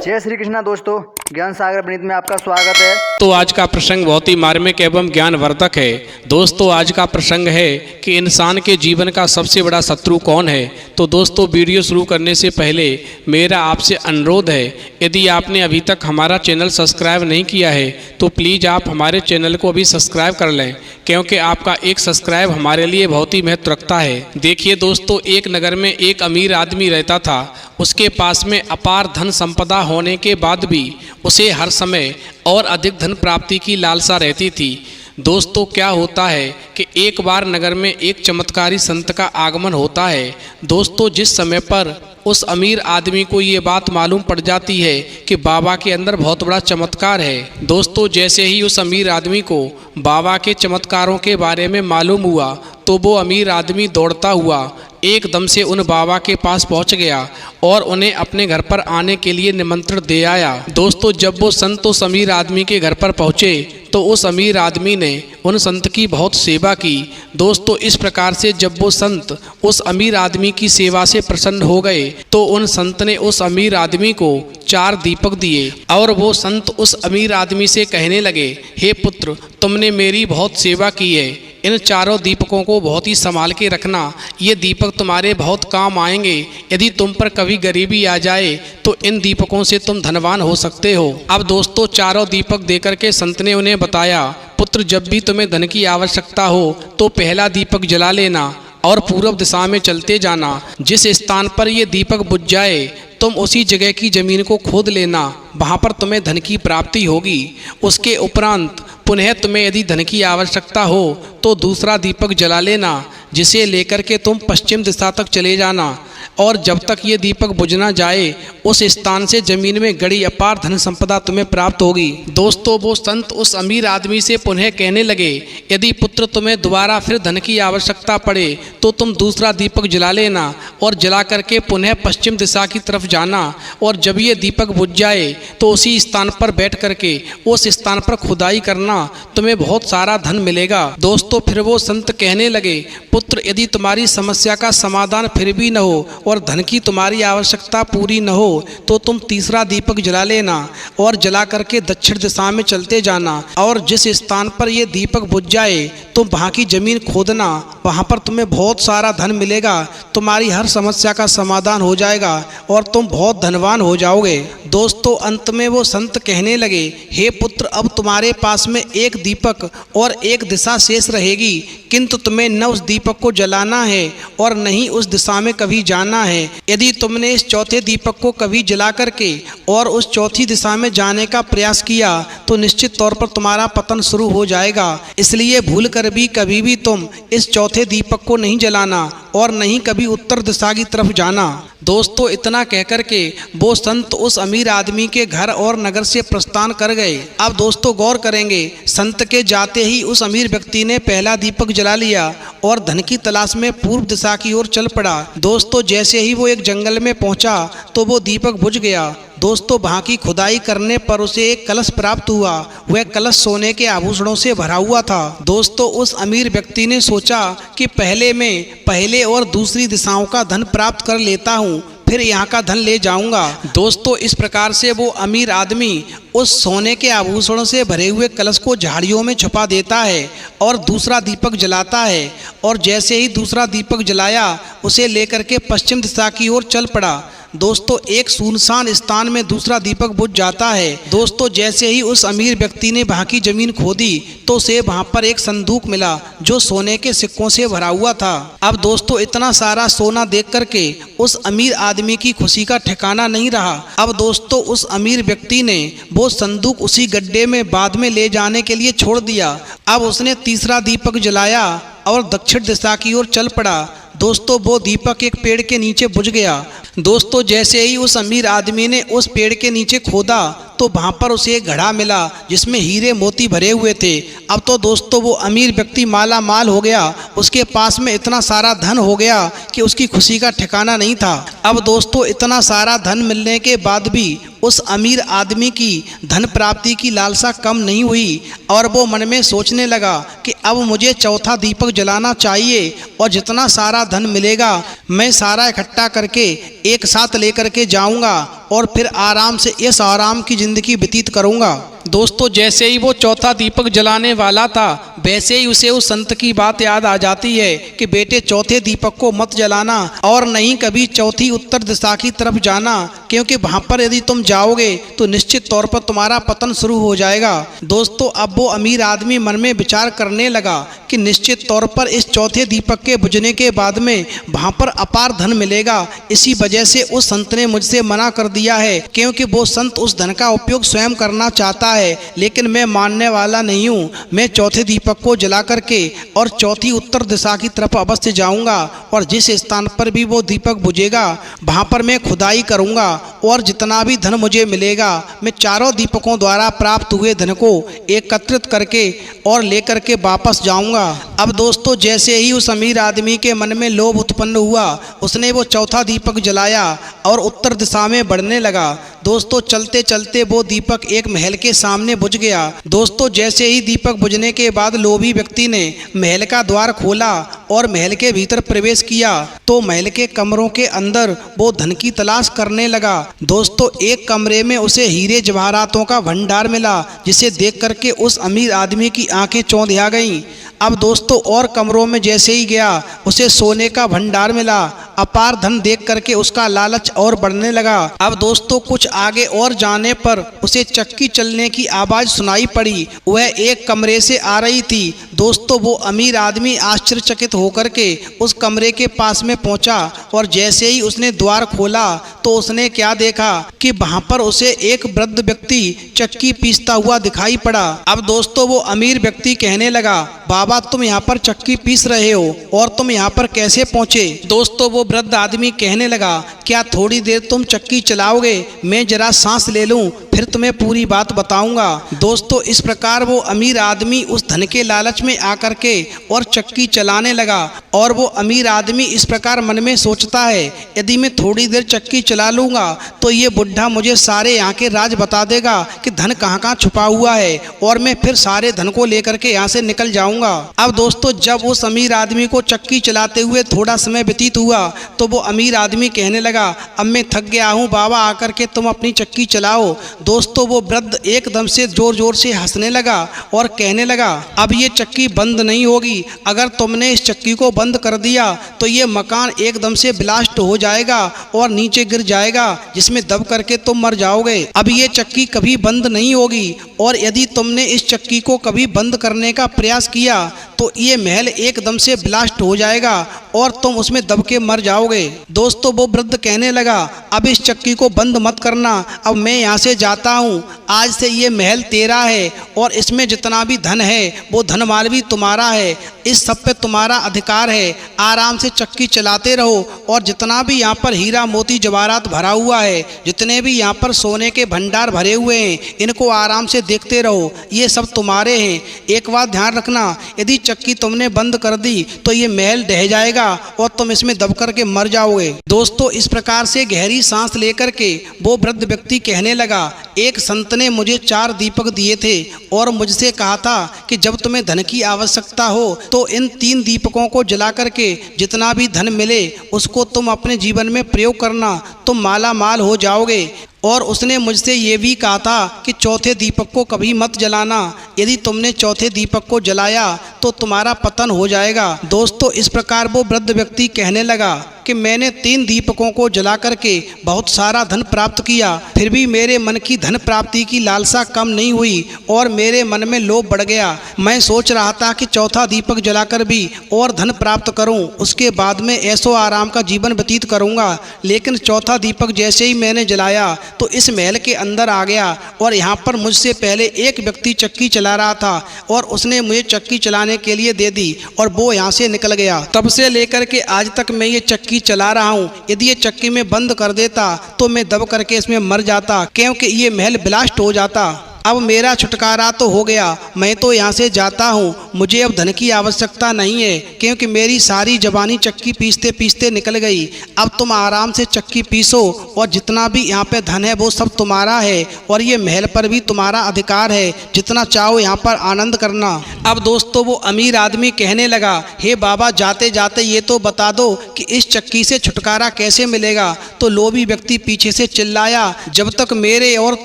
जय श्री कृष्णा दोस्तों, ज्ञान सागर प्रणीत में आपका स्वागत है। तो आज का प्रसंग बहुत ही मार्मिक एवं ज्ञानवर्धक है। दोस्तों आज का प्रसंग है कि इंसान के जीवन का सबसे बड़ा शत्रु कौन है। तो दोस्तों वीडियो शुरू करने से पहले मेरा आपसे अनुरोध है, यदि आपने अभी तक हमारा चैनल सब्सक्राइब नहीं किया है तो प्लीज़ आप हमारे चैनल को अभी सब्सक्राइब कर लें, क्योंकि आपका एक सब्सक्राइब हमारे लिए बहुत ही महत्व रखता है। देखिए दोस्तों, एक नगर में एक अमीर आदमी रहता था। उसके पास में अपार धन संपदा होने के बाद भी उसे हर समय और अधिक धन प्राप्ति की लालसा रहती थी। दोस्तों क्या होता है कि एक बार नगर में एक चमत्कारी संत का आगमन होता है। दोस्तों जिस समय पर उस अमीर आदमी को ये बात मालूम पड़ जाती है कि बाबा के अंदर बहुत बड़ा चमत्कार है। दोस्तों जैसे ही उस अमीर आदमी को बाबा के चमत्कारों के बारे में मालूम हुआ तो वो अमीर आदमी दौड़ता हुआ एकदम से उन बाबा के पास पहुंच गया और उन्हें अपने घर पर आने के लिए निमंत्रण दे आया। दोस्तों जब वो संत उस अमीर आदमी के घर पर पहुंचे तो उस अमीर आदमी ने उन संत की बहुत सेवा की। दोस्तों इस प्रकार से जब वो संत उस अमीर आदमी की सेवा से प्रसन्न हो गए तो उन संत ने उस अमीर आदमी को 4 दीपक दिए और वो संत उस अमीर आदमी से कहने लगे, हे पुत्र, तुमने मेरी बहुत सेवा की है, इन 4 दीपकों को बहुत ही संभाल के रखना। ये दीपक तुम्हारे बहुत काम आएंगे। यदि तुम पर कभी गरीबी आ जाए तो इन दीपकों से तुम धनवान हो सकते हो। अब दोस्तों 4 दीपक देकर के संत ने उन्हें बताया, पुत्र जब भी तुम्हें धन की आवश्यकता हो तो पहला दीपक जला लेना और पूर्व दिशा में चलते जाना। जिस स्थान पर ये दीपक बुझ जाए तुम उसी जगह की जमीन को खोद लेना, वहाँ पर तुम्हें धन की प्राप्ति होगी। उसके उपरांत पुनः तुम्हें यदि धन की आवश्यकता हो तो दूसरा दीपक जला लेना, जिसे लेकर के तुम पश्चिम दिशा तक चले जाना और जब तक ये दीपक बुझ ना जाए उस स्थान से जमीन में गड़ी अपार धन संपदा तुम्हें प्राप्त होगी। दोस्तों वो संत उस अमीर आदमी से पुनः कहने लगे, यदि पुत्र तुम्हें दोबारा फिर धन की आवश्यकता पड़े तो तुम दूसरा दीपक जला लेना और जला करके पुनः पश्चिम दिशा की तरफ जाना और जब ये दीपक बुझ जाए तो उसी स्थान पर बैठ करके उस स्थान पर खुदाई करना, तुम्हें बहुत सारा धन मिलेगा। दोस्तों फिर वो संत कहने लगे, पुत्र यदि तुम्हारी समस्या का समाधान फिर भी न हो और धन की तुम्हारी आवश्यकता पूरी न हो तो तुम तीसरा दीपक जला लेना और जला करके दक्षिण दिशा में चलते जाना और जिस स्थान पर ये दीपक बुझ जाए तुम वहाँ की जमीन खोदना, वहाँ पर तुम्हें बहुत सारा धन मिलेगा, तुम्हारी हर समस्या का समाधान हो जाएगा और तुम बहुत धनवान हो जाओगे। दोस्तों अंत में वो संत कहने लगे, हे पुत्र, अब तुम्हारे पास में एक दीपक और एक दिशा शेष रहेगी, किंतु तुम्हें न उस दीपक को जलाना है और न ही उस दिशा में कभी जाना है। यदि तुमने इस चौथे दीपक को कभी जला करके और उस चौथी दिशा में जाने का प्रयास किया तो निश्चित तौर पर तुम्हारा पतन शुरू हो जाएगा। इसलिए भूल कर भी कभी भी तुम इस चौथे दीपक को नहीं जलाना और नहीं कभी उत्तर दिशा की तरफ जाना। दोस्तों इतना कहकर के वो संत उस अमीर आदमी के घर और नगर से प्रस्थान कर गए। अब दोस्तों गौर करेंगे, संत के जाते ही उस अमीर व्यक्ति ने पहला दीपक जला लिया और धन की तलाश में पूर्व दिशा की ओर चल पड़ा। दोस्तों जैसे ही वो एक जंगल में पहुंचा तो वो दीपक बुझ गया। दोस्तों वहाँ की खुदाई करने पर उसे एक कलश प्राप्त हुआ। वह कलश सोने के आभूषणों से भरा हुआ था। दोस्तों उस अमीर व्यक्ति ने सोचा कि पहले और दूसरी दिशाओं का धन प्राप्त कर लेता हूँ, फिर यहाँ का धन ले जाऊंगा। दोस्तों इस प्रकार से वो अमीर आदमी उस सोने के आभूषणों से भरे हुए कलश को झाड़ियों में छुपा देता है और दूसरा दीपक जलाता है और जैसे ही दूसरा दीपक जलाया उसे लेकर के पश्चिम दिशा की ओर चल पड़ा। दोस्तों एक सुनसान स्थान में दूसरा दीपक बुझ जाता है। दोस्तों जैसे ही उस अमीर व्यक्ति ने वहाँ की जमीन खोदी तो उसे वहाँ पर एक संदूक मिला जो सोने के सिक्कों से भरा हुआ था। अब दोस्तों इतना सारा सोना देख करके उस अमीर आदमी की खुशी का ठिकाना नहीं रहा। अब दोस्तों उस अमीर व्यक्ति ने वो संदूक उसी गड्ढे में बाद में ले जाने के लिए छोड़ दिया। अब उसने तीसरा दीपक जलाया और दक्षिण दिशा की ओर चल पड़ा। दोस्तों वो दीपक एक पेड़ के नीचे बुझ गया। दोस्तों जैसे ही उस अमीर आदमी ने उस पेड़ के नीचे खोदा तो वहाँ पर उसे एक घड़ा मिला जिसमें हीरे मोती भरे हुए थे। अब तो दोस्तों वो अमीर व्यक्ति माला माल हो गया। उसके पास में इतना सारा धन हो गया कि उसकी खुशी का ठिकाना नहीं था। अब दोस्तों इतना सारा धन मिलने के बाद भी उस अमीर आदमी की धन प्राप्ति की लालसा कम नहीं हुई और वो मन में सोचने लगा कि अब मुझे चौथा दीपक जलाना चाहिए और जितना सारा धन मिलेगा मैं सारा इकट्ठा करके एक साथ लेकर के जाऊंगा और फिर आराम से इस आराम की ज़िंदगी व्यतीत करूंगा। दोस्तों, जैसे ही वो चौथा दीपक जलाने वाला था वैसे ही उसे उस संत की बात याद आ जाती है कि बेटे चौथे दीपक को मत जलाना और नहीं कभी चौथी उत्तर दिशा की तरफ जाना, क्योंकि वहां पर यदि तुम जाओगे तो निश्चित तौर पर तुम्हारा पतन शुरू हो जाएगा। दोस्तों, अब वो अमीर आदमी मन में विचार करने लगा कि निश्चित तौर पर इस चौथे दीपक के बुझने के बाद में वहां पर अपार धन मिलेगा। इसी वजह से उस संत ने मुझसे मना कर दिया है, क्योंकि वो संत उस धन का उपयोग स्वयं करना चाहता है, लेकिन मैं मानने वाला नहीं हूँ। मैं चौथे दीपक को जला करके और चौथी उत्तर दिशा की तरफ अवश्य जाऊंगा और जिस स्थान पर भी वो दीपक बुझेगा वहां पर मैं खुदाई करूंगा और जितना भी धन मुझे मिलेगा मैं चारों दीपकों द्वारा प्राप्त हुए धन को एकत्रित करके और लेकर के वापस जाऊंगा। अब दोस्तों, जैसे ही उस अमीर आदमी के मन में लोभ उत्पन्न हुआ उसने वो चौथा दीपक जलाया और उत्तर दिशा में बढ़ने लगा। दोस्तों, चलते चलते वो दीपक एक महल के सामने बुझ गया। दोस्तों, जैसे ही दीपक बुझने के बाद लोभी व्यक्ति ने महल का द्वार खोला और महल के भीतर प्रवेश किया तो महल के कमरों के अंदर वो धन की तलाश करने लगा। दोस्तों, एक कमरे में उसे हीरे जवाहरातों का भंडार मिला, जिसे देख करके उस अमीर आदमी की आंखें चौंधिया गईं। अब दोस्तों, और कमरों में जैसे ही गया उसे सोने का भंडार मिला। अपार धन देख करके उसका लालच और बढ़ने लगा। अब दोस्तों, कुछ आगे और जाने पर उसे चक्की चलने की आवाज़ सुनाई पड़ी। वह एक कमरे से आ रही थी। दोस्तों, वो अमीर आदमी आश्चर्यचकित होकर के उस कमरे के पास में पहुंचा और जैसे ही उसने द्वार खोला तो उसने क्या देखा कि वहां पर उसे एक वृद्ध व्यक्ति चक्की पीसता हुआ दिखाई पड़ा। अब दोस्तों, वो अमीर व्यक्ति कहने लगा, बाबा तुम यहाँ पर चक्की पीस रहे हो और तुम यहाँ पर कैसे पहुँचे? दोस्तों, वो वृद्ध आदमी कहने लगा, क्या थोड़ी देर तुम चक्की चलाओगे? मैं जरा सांस ले लूं, फिर तुम्हें पूरी बात बताऊंगा। दोस्तों, इस प्रकार वो अमीर आदमी उस धन के लालच में आकर के और चक्की चलाने लगा और वो अमीर आदमी इस प्रकार मन में सोचता है, यदि मैं थोड़ी देर चक्की चला लूंगा तो ये बुढ़ा मुझे सारे यहाँ के राज बता देगा कि धन कहाँ कहाँ छुपा हुआ है और मैं फिर सारे धन को लेकर के यहाँ से निकल जाऊंगा। अब दोस्तों, जब उस अमीर आदमी को चक्की चलाते हुए थोड़ा समय व्यतीत हुआ तो वो अमीर आदमी कहने लगा, अब मैं थक गया हूँ बाबा, आकर के तुम अपनी चक्की चलाओ। दोस्तों, वो वृद्ध एकदम से जोर जोर से हंसने लगा और कहने लगा, अब ये चक्की बंद नहीं होगी। अगर तुमने इस चक्की को बंद कर दिया तो ये मकान एकदम से ब्लास्ट हो जाएगा और नीचे गिर जाएगा, जिसमें दब करके तुम मर जाओगे। अब ये चक्की कभी बंद नहीं होगी और यदि तुमने इस चक्की को कभी बंद करने का प्रयास किया तो ये महल एकदम से ब्लास्ट हो जाएगा और तुम उसमें दब के मर जाओगे। दोस्तों, वो वृद्ध कहने लगा, अब इस चक्की को बंद मत करना, अब मैं यहाँ से जाता हूँ। आज से ये महल तेरा है और इसमें जितना भी धन है वो धनमाल भी तुम्हारा है। इस सब पे तुम्हारा अधिकार है। आराम से चक्की चलाते रहो और जितना भी यहाँ पर हीरा मोती जवाहरात भरा हुआ है, जितने भी यहाँ पर सोने के भंडार भरे हुए हैं, इनको आराम से देखते रहो, ये सब तुम्हारे हैं। एक बात ध्यान रखना, यदि चक्की तुमने बंद कर दी तो ये महल ढह जाएगा और तुम इसमें दब करके मर जाओगे। दोस्तों, इस प्रकार से गहरी सांस लेकर के वो वृद्ध व्यक्ति कहने लगा, एक संत ने मुझे 4 दीपक दिए थे और मुझसे कहा था कि जब तुम्हें धन की आवश्यकता हो तो इन 3 दीपकों को जला करके जितना भी धन मिले उसको तुम अपने जीवन में प्रयोग करना, तुम माला माल हो जाओगे। और उसने मुझसे ये भी कहा था कि चौथे दीपक को कभी मत जलाना, यदि तुमने चौथे दीपक को जलाया तो तुम्हारा पतन हो जाएगा। दोस्तों, इस प्रकार वो वृद्ध व्यक्ति कहने लगा कि मैंने 3 दीपकों को जला करके बहुत सारा धन प्राप्त किया, फिर भी मेरे मन की धन प्राप्ति की लालसा कम नहीं हुई और मेरे मन में लोभ बढ़ गया। मैं सोच रहा था कि चौथा दीपक जलाकर भी और धन प्राप्त करूं, उसके बाद में ऐशो आराम का जीवन व्यतीत करूंगा। लेकिन चौथा दीपक जैसे ही मैंने जलाया तो इस महल के अंदर आ गया और यहाँ पर मुझसे पहले एक व्यक्ति चक्की चला रहा था और उसने मुझे चक्की चलाने के लिए दे दी और वो यहाँ से निकल गया। तब से लेकर के आज तक मैं ये चक्की चला रहा हूँ। यदि ये चक्की में बंद कर देता तो मैं दब करके इसमें मर जाता, क्योंकि ये महल ब्लास्ट हो जाता। अब मेरा छुटकारा तो हो गया, मैं तो यहाँ से जाता हूँ, मुझे अब धन की आवश्यकता नहीं है, क्योंकि मेरी सारी जवानी चक्की पीसते पीसते निकल गई। अब तुम आराम से चक्की पीसो और जितना भी यहाँ पे धन है वो सब तुम्हारा है, और ये महल पर भी तुम्हारा अधिकार है, जितना चाहो यहाँ पर आनंद करना। अब दोस्तों वो अमीर आदमी कहने लगा, हे बाबा जाते जाते ये तो बता दो कि इस चक्की से छुटकारा कैसे मिलेगा। तो लोभी व्यक्ति पीछे से चिल्लाया, जब तक मेरे और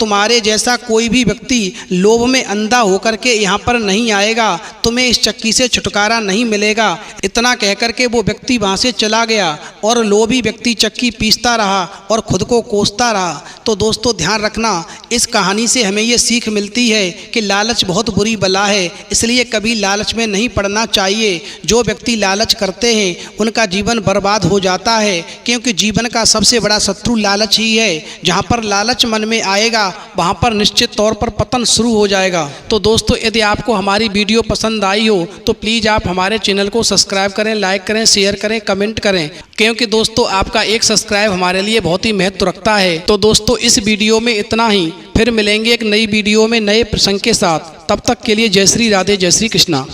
तुम्हारे जैसा कोई भी व्यक्ति लोभ में अंधा होकर के यहाँ पर नहीं आएगा, तुम्हें इस चक्की से छुटकारा नहीं मिलेगा। इतना कहकर के वो व्यक्ति वहाँ से चला गया और लोभी व्यक्ति चक्की पीसता रहा और खुद को कोसता रहा। तो दोस्तों ध्यान रखना, इस कहानी से हमें ये सीख मिलती है कि लालच बहुत बुरी बला है, इसलिए कभी लालच में नहीं पड़ना चाहिए। जो व्यक्ति लालच करते हैं उनका जीवन बर्बाद हो जाता है, क्योंकि जीवन का सबसे बड़ा शत्रु लालच ही है। जहाँ पर लालच मन में आएगा वहाँ पर निश्चित तौर पर पतन शुरू हो जाएगा। तो दोस्तों यदि आपको हमारी वीडियो पसंद आई हो तो प्लीज़ आप हमारे चैनल को सब्सक्राइब करें, लाइक करें, शेयर करें, कमेंट करें, क्योंकि दोस्तों आपका एक सब्सक्राइब हमारे लिए बहुत ही महत्व रखता है। तो दोस्तों इस वीडियो में इतना ही, फिर मिलेंगे एक नई वीडियो में नए प्रसंग के साथ। तब तक के लिए जय श्री राधे, जय श्री कृष्णा।